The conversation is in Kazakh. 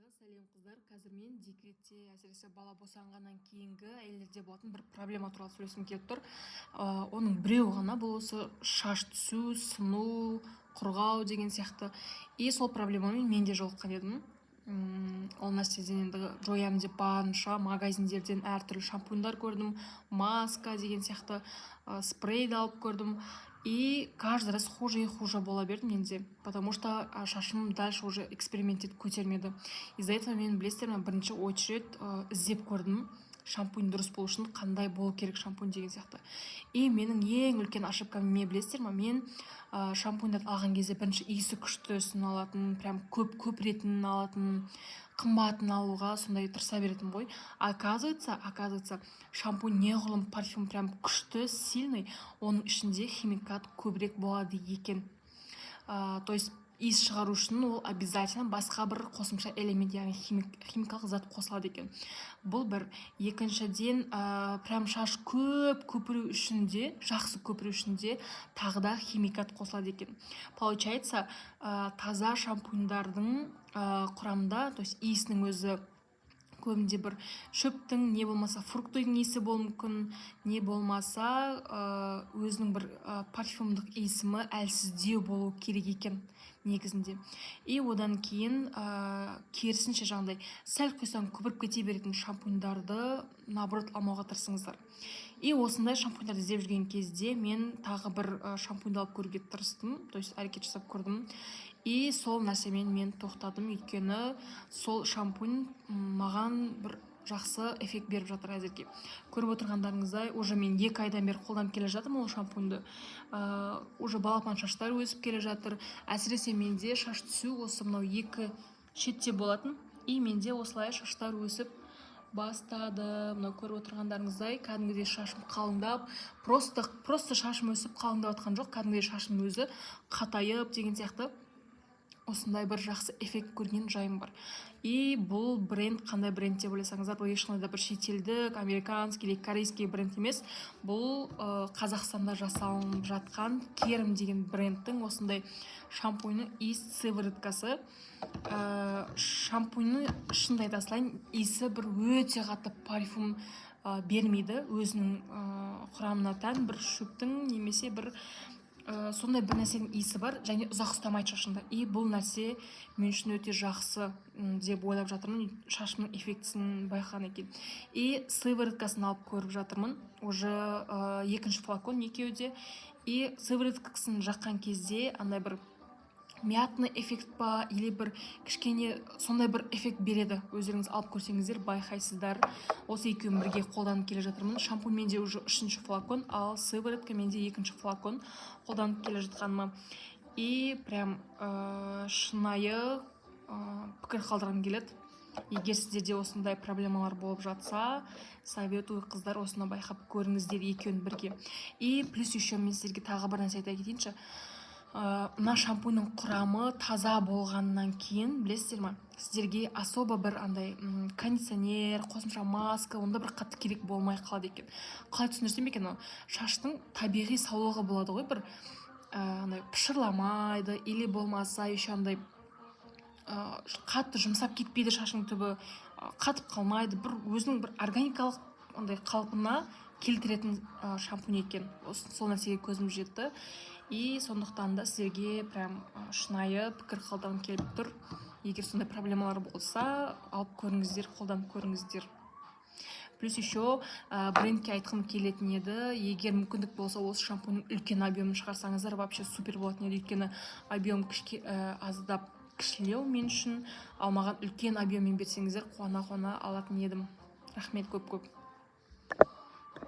Сәлем қыздар, қазір мен декретте, әсіресе бала босанғаннан кейінгі әйелдерде болатын бір проблема туралы сөйлескім келіп тұр. Оның біреуі ғана бұл осы шаш түсу, сыну, құрғау деген сияқты. И сол проблемамен мен де жолыққан едім. Ол нәрседен енді жоямын деп барынша магазиндерден әртүрлі шампуньдар көрдім, маска деген сияқты спрейді алып көрдім. И каждый раз хуже и хуже бола бердім менде, потому что шашым дальше уже эксперимент етіп көтермеді. Из-за этого мен білесіздер ме, бірінші очередь іздеп көрдім шампунь дұрыс болу үшін қандай болу керек шампунь деген сияқты. И менің ең үлкен ошибкам не білесіздер ме, мен шампуньдарды алған кезде бірінші иісі күштісін алатын, прям көп ретін алатын, қымбатын алуға сондай тырыса беретін ғой. Оказывается, шампунь неғұрлым парфюм прям күшті, сильный, оның ішінде химикат көбірек болады екен. То есть иіс шығару үшін ол обязательно басқа бір қосымша элемент, яғни химикалық зат қосылады екен. Бұл бір. Екіншіден, прям шаш көпіру үшін де, жақсы көпіру үшін де тағы да химикат қосылады екен. Получается, таза шампуньдардың құрамында, то есть иісінің өзі көбінде бір шөптің, не болмаса фруктойдың иісі болуы мүмкін, не болмаса өзінің бір парфюмдық иісімі әлсіздеу болу керек екен негізінде. И одан кейін керісінше жаңағыдай сәл құйсаң көпіріп кете беретін шампуньдарды наоборот алмауға тырысыңыздар. И осындай шампуньдарды іздеп жүрген кезде мен тағы бір шампуньды алып көруге тырыстым, то есть әрекет жасап көрдім. И сол нәрсемен мен тоқтадым, өйткені сол шампунь маған бір жақсы эффект беріп жатыр әзірге. Көріп отырғандарыңыздай, уже мен 2 айдан бері қолданып келе жатырмын ол шампуньді. Уже балапан шаштар өсіп келе жатыр. Әсіресе менде шаш түсу осы мынау 2 шетте болатын, и менде осылай шаштар өсіп бастады. Мынау көріп отырғандарыңыздай, кәдімгідей шашым қалыңдап, просто шашым өсіп қалыңдап атқан жоқ, кәдімгідей шашым өзі қатайып деген сияқты. Осындай бір жақсы эффект көрген жайым бар. И бұл бренд қандай бренд деп ойласаңыздар, бұл ешқандай да бір шетелдік, американский или корейский бренд емес. Бұл Қазақстанда жасалынып жатқан Керім деген брендтің осындай шампуньның иіс сывороткасы. Шампуньның шындай айта салайын, иісі бір өте қатты парфюм бермейді. Өзінің құрамына тән бір шөптің немесе бір сондай бір нәрсенің иісі бар, және ұзақ ұстамайды шашында. И бұл нәрсе мен үшін өте жақсы деп ойлап жатырмын, шашымның эффектісін байқаған екен. И сывороткасын алып көріп жатырмын, уже 2-ші флакон екеуде. И сывороткасын жаққан кезде андай бір мятный эффект па, или бір кішкене сондай бір эффект береді. Өздеріңіз алып көрсеңіздер байқайсыздар. Осы екеуін бірге қолданып келе жатырмын. Шампунь менде уже 3-ші флакон, ал сыворотка менде 2-ші флакон қолданып келе жатқаныма. И прям шынайы пікір қалдырғым келеді. Егер сіздерде осындай проблемалар болып жатса, советую қыздар осыны байқап көріңіздер екеуін бірге. И плюс еще мен сіздерге тағы бір нәрсе айта кетейінші. Мына шампуньның құрамы таза болғаннан кейін, білесіздер ма, сіздерге особо бір андай кондиционер, қосымша маска, онда бір қатты керек болмай қалады екен. Қалай түсіндірсем екен, шаштың табиғи саулығы болады ғой, бір андай пышырламайды, или болмаса еще андай қатты жұмсап кетпейді, шашың түбі қатып қалмайды, бір өзінің бір органикалық андай қалпына келтіретін шампунь екен. Сол нәрсеге көзім жетті. И сондықтан да сіздерге прям шынайы пікір қалдырғым келіп тұр. Егер сондай проблемалар болса, алып көріңіздер, қолданып көріңіздер. Плюс еще брендке айтқым келетін еді, егер мүмкіндік болса, осы шампуньның үлкен объемын шығарсаңыздар, вообще супер болатын еді. Өйткені объем аздап кішілеу мен үшін, ал маған үлкен объеммен берсеңіздер, қуана алатын едім. Рахмет көп.